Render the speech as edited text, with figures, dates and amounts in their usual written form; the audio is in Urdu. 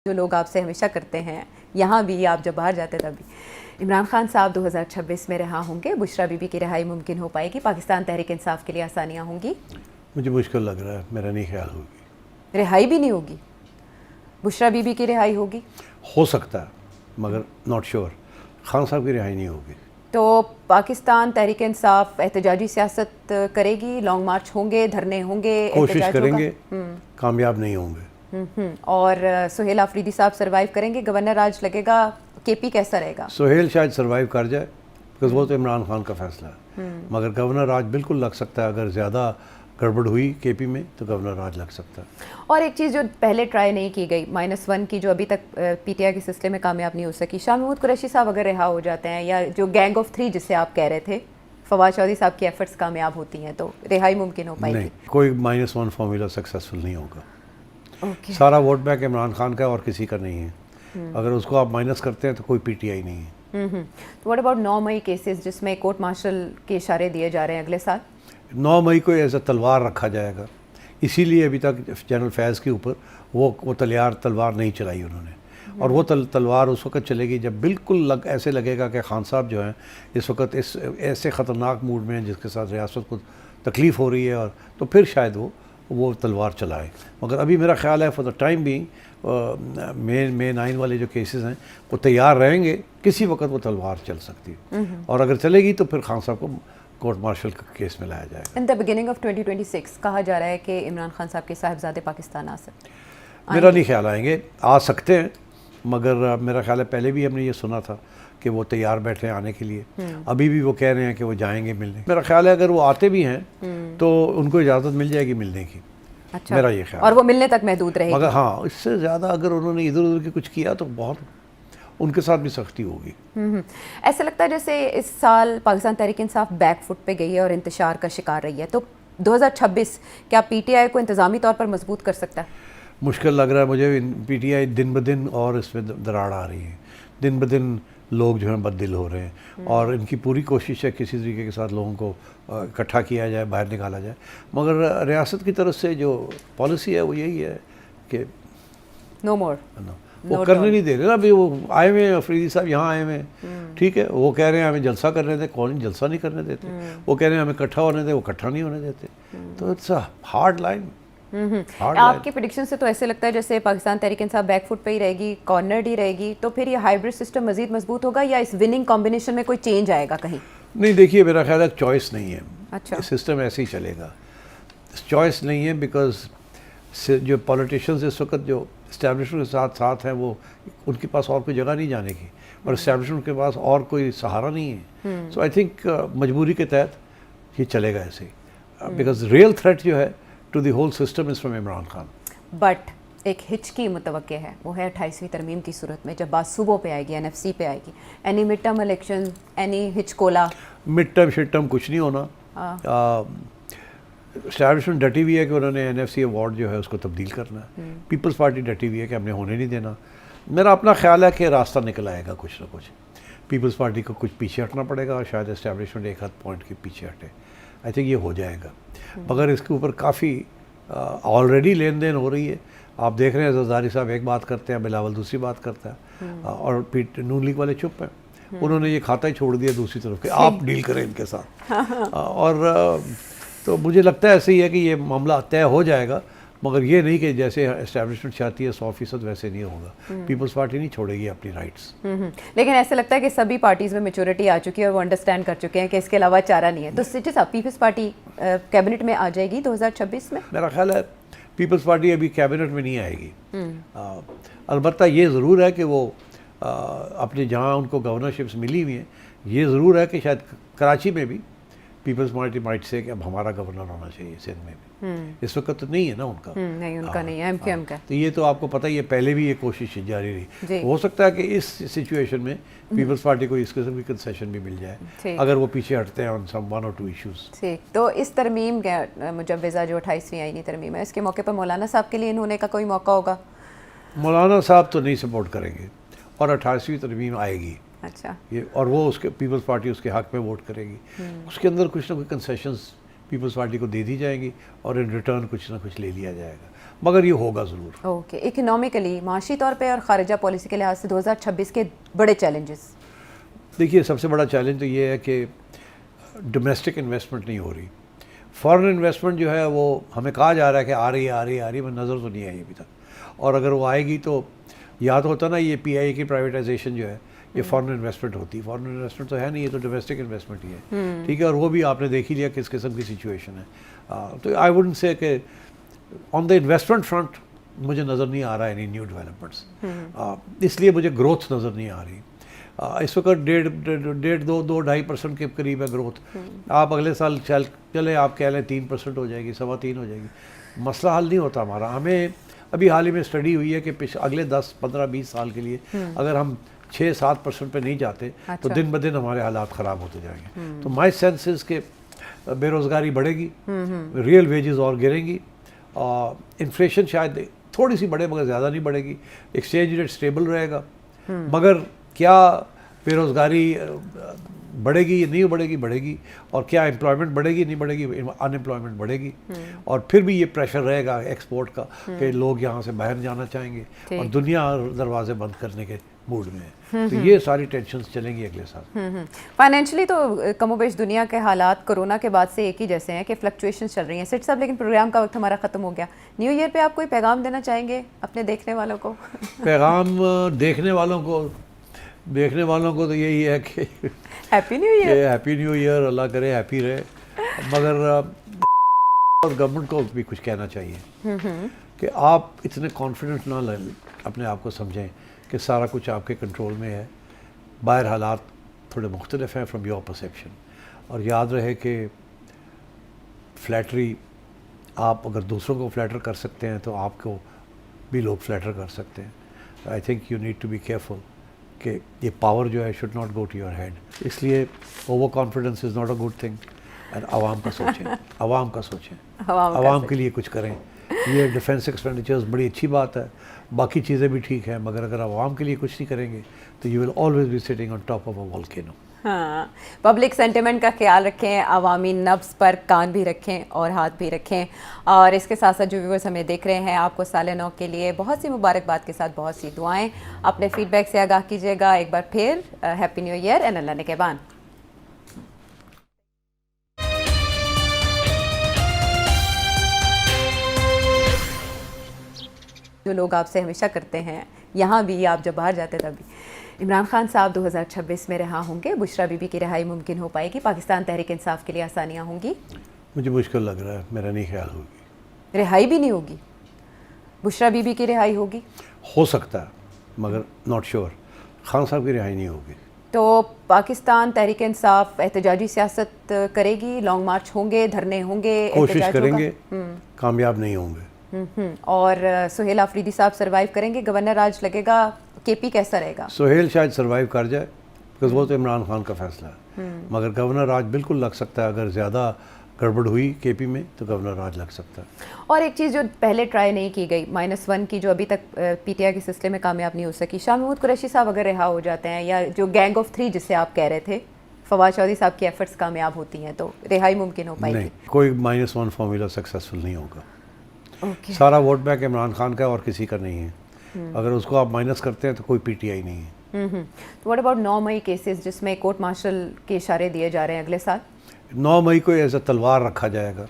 جو لوگ آپ سے ہمیشہ کرتے ہیں، یہاں بھی آپ جب باہر جاتے تب بھی، عمران خان صاحب 2026 میں رہا ہوں گے، بشریٰ بی بی کی رہائی ممکن ہو پائے گی، پاکستان تحریک انصاف کے لیے آسانیاں ہوں گی؟ مجھے مشکل لگ رہا ہے، میرا نہیں خیال ہوگی. رہائی بھی نہیں ہوگی؟ بشریٰ بی بی کی رہائی ہوگی؟ ہو سکتا ہے مگر ناٹ شیور. خان صاحب کی رہائی نہیں ہوگی. تو پاکستان تحریک انصاف احتجاجی سیاست کرے گی، لانگ مارچ ہوں گے، دھرنے ہوں گے، کوشش احتجاج کریں ہوگا؟ گے، کامیاب نہیں ہوں گے. اور سہیل آفریدی صاحب سروائیو کریں گے؟ گورنر راج لگے گا؟ کے پی کیسا رہے گا؟ سہیل شاید سروائیو کر جائے بکاز وہ تو عمران خان کا فیصلہ ہے، مگر گورنر راج بالکل لگ سکتا ہے. اگر زیادہ گڑبڑ ہوئی کے پی میں تو گورنر راج لگ سکتا ہے. اور ایک چیز جو پہلے ٹرائی نہیں کی گئی، -1 کی، جو ابھی تک پی ٹی آئی کے سلسلے میں کامیاب نہیں ہو سکی، شاہ محمود قریشی صاحب اگر رہا ہو جاتے ہیں، یا جو گینگ آف 3 جسے آپ کہہ رہے تھے، فواد چودھری صاحب کی ایفرٹس کامیاب ہوتی ہیں تو رہائی ممکن ہو پائے گی؟ نہیں، کوئی -1 فارمولا سکسیسفل نہیں ہوگا. اوکے. سارا ووٹ بینک عمران خان کا ہے اور کسی کا نہیں ہے. اگر اس کو آپ مائنس کرتے ہیں تو کوئی پی ٹی آئی نہیں ہے. واٹ اباؤٹ 9 مئی کیسز جس میں کورٹ مارشل کے اشارے دیے جا رہے ہیں اگلے سال؟ 9 مئی کو ایز اے تلوار رکھا جائے گا، اسی لیے ابھی تک جنرل فیض کے اوپر وہ تلوار نہیں چلائی انہوں نے. اور وہ تلوار اس وقت چلے گی جب بالکل ایسے لگے گا کہ خان صاحب جو ہیں اس وقت اس ایسے خطرناک موڈ میں ہیں جس کے ساتھ ریاست کو تکلیف ہو رہی ہے، اور تو پھر شاید وہ تلوار چلائے. مگر ابھی میرا خیال ہے فار دا ٹائم بینگ مے 9 والے جو کیسز ہیں وہ تیار رہیں گے، کسی وقت وہ تلوار چل سکتی ہے. اور اگر چلے گی تو پھر خان صاحب کو کورٹ مارشل کا کیس میں لایا جائے گا. ان دا بگننگ آف 2026 کہا جا رہا ہے کہ عمران خان صاحب کے صاحبزادے پاکستان آ سکتے ہیں. میرا نہیں خیال آئیں گے، آ سکتے ہیں، مگر میرا خیال ہے پہلے بھی ہم نے یہ سنا تھا کہ وہ تیار بیٹھے ہیں آنے کے لیے. ابھی بھی وہ کہہ رہے ہیں کہ وہ جائیں گے ملنے. میرا خیال ہے اگر وہ آتے بھی ہیں تو ان کو اجازت مل جائے گی ملنے کی. اچھا. میرا یہ خیال اور وہ ملنے تک محدود رہے گی؟ مگر ہاں، اس سے زیادہ اگر انہوں نے ادھر ادھر کے کچھ کیا تو بہت ان کے ساتھ بھی سختی ہوگی. ایسا لگتا ہے جیسے اس سال پاکستان تحریک انصاف بیک فٹ پہ گئی ہے اور انتشار کا شکار رہی ہے، تو 2026 کیا پی ٹی آئی کو انتظامی طور پر مضبوط کر سکتا ہے؟ مشکل لگ رہا ہے مجھے. پی ٹی آئی دن بدن اور اس میں دراڑ آ رہی ہے، دن بدن لوگ جو ہیں بد دل ہو رہے ہیں، اور ان کی پوری کوشش ہے کسی طریقے کے ساتھ لوگوں کو اکٹھا کیا جائے، باہر نکالا جائے. مگر ریاست کی طرف سے جو پالیسی ہے وہ یہی ہے کہ نو مور، وہ کرنے نہیں دے رہے نا. ابھی وہ آئے ہوئے ہیں افریدی صاحب، یہاں آئے ہوئے ہیں، ٹھیک ہے، وہ کہہ رہے ہیں ہمیں جلسہ کرنے دیں. کون جلسہ نہیں کرنے دیتے؟ وہ کہہ رہے ہیں ہمیں اکٹھا ہونے دیں، وہ اکٹھا نہیں ہونے دیتے. تو اٹس اے ہارڈ لائن. آپ کی پریڈکشن سے تو ایسے لگتا ہے جیسے پاکستان تحریک انصاف بیک فٹ پہ ہی رہے گی، کارنرڈ ہی رہے گی، تو پھر یہ ہائیبرڈ سسٹم مزید مضبوط ہوگا یا اس وننگ کمبینیشن میں کوئی چینج آئے گا کہیں؟ نہیں، دیکھیے میرا خیال ہے چوائس نہیں ہے. اچھا. سسٹم ایسے ہی چلے گا. چوائس نہیں ہے بیکاز جو پولیٹیشینز اس وقت جو اسٹیبلشمنٹ کے ساتھ ساتھ ہیں وہ ان کے پاس اور کوئی جگہ نہیں جانے کی، اور اسٹیبلشمنٹ کے پاس اور کوئی سہارا نہیں ہے. سو آئی تھنک مجبوری کے تحت یہ چلے گا ایسے ہی، بیکاز ریئل تھریٹ جو ہے to the whole system is from Imran Khan. But ایک ہچ کی متوقع ہے، وہ ہے 28ویں ترمیم کی صورت میں جب بات صوبوں پہ آئے گی، این ایف سی پہ آئے گی. Any mid term election, any ہچ کولا؟ مڈ ٹرم شڈ ٹرم کچھ نہیں ہونا. اسٹیبلشمنٹ ڈٹی ہوئی ہے کہ انہوں نے این ایف سی ایوارڈ جو ہے اس کو تبدیل کرنا ہے. پیپلز پارٹی ڈٹی ہوئی ہے کہ ہم نے ہونے نہیں دینا. میرا اپنا خیال ہے کہ راستہ نکل آئے گا کچھ نہ کچھ. پیپلز پارٹی کو کچھ پیچھے ہٹنا پڑے گا اور شاید اسٹیبلشمنٹ ایک ہاتھ پوائنٹ کے پیچھے ہٹے. آئی تھنک یہ ہو جائے گا. مگر اس کے اوپر کافی آلریڈی لین دین ہو رہی ہے. آپ دیکھ رہے ہیں زرداری صاحب ایک بات کرتے ہیں، بلاول دوسری بات کرتا ہے، اور نون لیگ والے چپ ہیں. انہوں نے یہ کھاتا ہی چھوڑ دیا دوسری طرف کہ آپ ڈیل کریں ان کے ساتھ. اور تو مجھے لگتا ہے ایسے ہی ہے کہ یہ معاملہ طے ہو جائے گا، مگر یہ نہیں کہ جیسے اسٹیبلشمنٹ چاہتی ہے 100% ویسے نہیں ہوگا. پیپلز پارٹی نہیں چھوڑے گی اپنی رائٹس. لیکن ایسا لگتا ہے کہ سبھی پارٹیز میں میچورٹی آ چکی ہے اور وہ انڈرسٹینڈ کر چکے ہیں کہ اس کے علاوہ چارہ نہیں ہے. تو سٹی صاحب پیپلز پارٹی کیبنٹ میں آ جائے گی 2026 میں؟ میرا خیال ہے پیپلز پارٹی ابھی کیبنٹ میں نہیں آئے گی. البتہ یہ ضرور ہے کہ وہ اپنے جہاں ان کو گورنرشپس ملی ہوئی ہیں، یہ ضرور ہے کہ شاید کراچی میں بھی پیپلز پارٹی مائٹ سے کہ اب ہمارا گورنر ہونا چاہیے سندھ میں بھی. اس وقت تو نہیں ہے نا ان کا. نہیں، ان کا نہیں ہے، ایم کیو ایم کا. تو یہ تو آپ کو پتہ ہی ہے، پہلے بھی یہ کوشش جاری رہی. ہو سکتا ہے کہ اس سچویشن میں پیپلز پارٹی کو اس قسم کی کنسیشن بھی مل جائے اگر وہ پیچھے ہٹتے ہیں آن سم 1 or 2 ایشوز. ٹھیک. تو اس ترمیم مجوزہ جو 28ویں آئینی ترمیم ہے، اس کے موقع پر مولانا صاحب کے لیے ان ہونے کا کوئی موقع ہوگا؟ مولانا صاحب تو نہیں سپورٹ کریں گے، اور 28ویں ترمیم آئے گی. اچھا. یہ اور وہ اس کے پیپلز پارٹی اس کے حق میں ووٹ کرے گی. اس کے اندر کچھ نہ کچھ کنسیشنز پیپلز پارٹی کو دے دی جائیں گی اور ان ریٹرن کچھ نہ کچھ لے لیا جائے گا، مگر یہ ہوگا ضرور۔ اوکے، اکنامکلی معاشی طور پہ اور خارجہ پالیسی کے لحاظ سے 2026 کے بڑے چیلنجز؟ دیکھیے سب سے بڑا چیلنج تو یہ ہے کہ ڈومیسٹک انویسٹمنٹ نہیں ہو رہی، فارن انویسٹمنٹ جو ہے وہ ہمیں کہا جا رہا ہے کہ آ رہی ہے، میں نظر تو نہیں آئی ابھی تک، اور اگر وہ آئے گی تو یاد ہوتا نا یہ پی آئی کی پرائیویٹائزیشن جو ہے یہ فارن انویسٹمنٹ ہوتی ہے، فارن انویسٹمنٹ تو ہے نہیں، یہ تو ڈومیسٹک انویسٹمنٹ ہی ہے، ٹھیک ہے، اور وہ بھی آپ نے دیکھ ہی لیا کس قسم کی سچویشن ہے، تو آئی ووڈنٹ سے کہ آن دا انویسٹمنٹ فرنٹ مجھے نظر نہیں آ رہا ہے اینی نیو ڈیولپمنٹس، اس لیے مجھے گروتھ نظر نہیں آ رہی۔ اس وقت 1.5-2.5% کے قریب ہے گروتھ، آپ اگلے سال چلے آپ کہہ لیں 3% ہو جائے گی، 3.25 ہو جائے گی، مسئلہ حل نہیں ہوتا ہمارا۔ ہمیں ابھی حال ہی میں اسٹڈی ہوئی ہے کہ اگلے 10, 15, 20 سال کے لیے اگر ہم 6-7% پہ نہیں جاتے تو دن بدن ہمارے حالات خراب ہوتے جائیں گے۔ تو مائی سینس از کہ بے روزگاری بڑھے گی، ریئل ویجز اور گریں گی، انفلیشن شاید تھوڑی سی بڑھے مگر زیادہ نہیں بڑھے گی، ایکسچینج ریٹ سٹیبل رہے گا، مگر کیا بے روزگاری بڑھے گی یا نہیں بڑھے گی، اور کیا امپلائمنٹ بڑھے گی نہیں بڑھے گی، ان امپلائمنٹ بڑھے گی، اور پھر بھی یہ پریشر رہے گا ایکسپورٹ کا کہ لوگ یہاں سے باہر جانا چاہیں گے اور دنیا دروازے بند کرنے کے موڈ میں ہے، تو یہ ساری ٹینشنز چلیں گی اگلے سال۔ فائنینشلی تو کم و بیش دنیا کے حالات کورونا کے بعد سے ایک ہی جیسے ہیں کہ فلکچویشنز چل رہی ہیں سیٹ صاحب، لیکن پروگرام کا وقت ہمارا ختم ہو گیا۔ نیو ایئر پہ آپ کوئی پیغام دینا چاہیں گے اپنے دیکھنے والوں کو؟ پیغام دیکھنے والوں کو تو یہی ہے کہ happy new year, happy new year, اللہ کرے ہیپی رہے، مگر اور گورنمنٹ کو بھی کچھ کہنا چاہیے کہ آپ اتنے کانفیڈنٹ نہ لیں، اپنے آپ کو سمجھیں کہ سارا کچھ آپ کے کنٹرول میں ہے، باہر حالات تھوڑے مختلف ہیں فرام یور پرسیپشن، اور یاد رہے کہ فلیٹری آپ اگر دوسروں کو فلیٹر کر سکتے ہیں تو آپ کو بھی لوگ فلیٹر کر سکتے ہیں۔ I think you need to be careful کہ یہ پاور جو ہے should not go to your head, اس لیے overconfidence is not a good thing, and عوام کا سوچیں، عوام کے لیے کچھ کریں۔ یہ ڈیفینس ایکسپینڈیچرز بڑی اچھی بات ہے، باقی چیزیں بھی ٹھیک ہیں، مگر اگر عوام کے لیے کچھ نہیں کریں گے تو you will always be sitting on top of a volcano. ہاں، پبلک سینٹیمنٹ کا خیال رکھیں، عوامی نبض پر کان بھی رکھیں اور ہاتھ بھی رکھیں، اور اس کے ساتھ ساتھ جو ویورز ہمیں دیکھ رہے ہیں آپ کو سال نو کے لیے بہت سی مبارکباد کے ساتھ بہت سی دعائیں، اپنے فیڈ بیک سے آگاہ کیجیے گا۔ ایک بار پھر ہیپی نیو ایئر اینڈ اللہ نگہبان۔ جو لوگ آپ سے ہمیشہ کرتے ہیں، یہاں بھی آپ جب باہر جاتے تب بھی، عمران خان صاحب 2026 میں رہا ہوں گے، بشرا بی بی کی رہائی ممکن ہو پائے گی، پاکستان تحریک انصاف کے لیے آسانیاں ہوں گی؟ مجھے مشکل لگ رہا ہے، میرا نہیں خیال ہوگی، رہائی بھی نہیں ہوگی، بشرا بی بی کی رہائی ہوگی؟ ہو سکتا ہے مگر ناٹ شیور، خان صاحب کی رہائی نہیں ہوگی۔ تو پاکستان تحریک انصاف احتجاجی سیاست کرے گی، لانگ مارچ ہوں گے، دھرنے ہوں گے، کوشش کریں گے، کامیاب نہیں ہوں گے۔ اور سہیل آفریدی صاحب سروائیو کریں گے؟ گورنر راج لگے گا؟ کے پی کیسا رہے گا؟ سہیل شاید سروائیو کر جائے بیکاز وہ تو عمران خان کا فیصلہ ہے، مگر گورنر راج بالکل لگ سکتا ہے، اگر زیادہ گڑبڑ ہوئی کے پی میں تو گورنر راج لگ سکتا ہے۔ اور ایک چیز جو پہلے ٹرائی نہیں کی گئی، -1 کی جو ابھی تک پی ٹی آئی کے سلسلے میں کامیاب نہیں ہو سکی، شاہ محمود قریشی صاحب اگر رہا ہو جاتے ہیں، یا جو گینگ آف 3 جسے آپ کہہ رہے تھے، فواد چودھری صاحب کی ایفرٹس کامیاب ہوتی ہیں تو رہائی ممکن ہو پائے گی؟ نہیں، کوئی -1 فارمولا سکسیسفل نہیں ہوگا، سارا ووٹ بینک عمران خان کا اور کسی کا نہیں ہے، اگر اس کو آپ مائنس کرتے ہیں تو کوئی پی ٹی آئی نہیں ہے۔ واٹ اباؤٹ 9 مئی کیسز جس میں کورٹ مارشل کے اشارے دیے جا رہے ہیں اگلے سال؟ 9 مئی کو ایز اے تلوار رکھا جائے گا،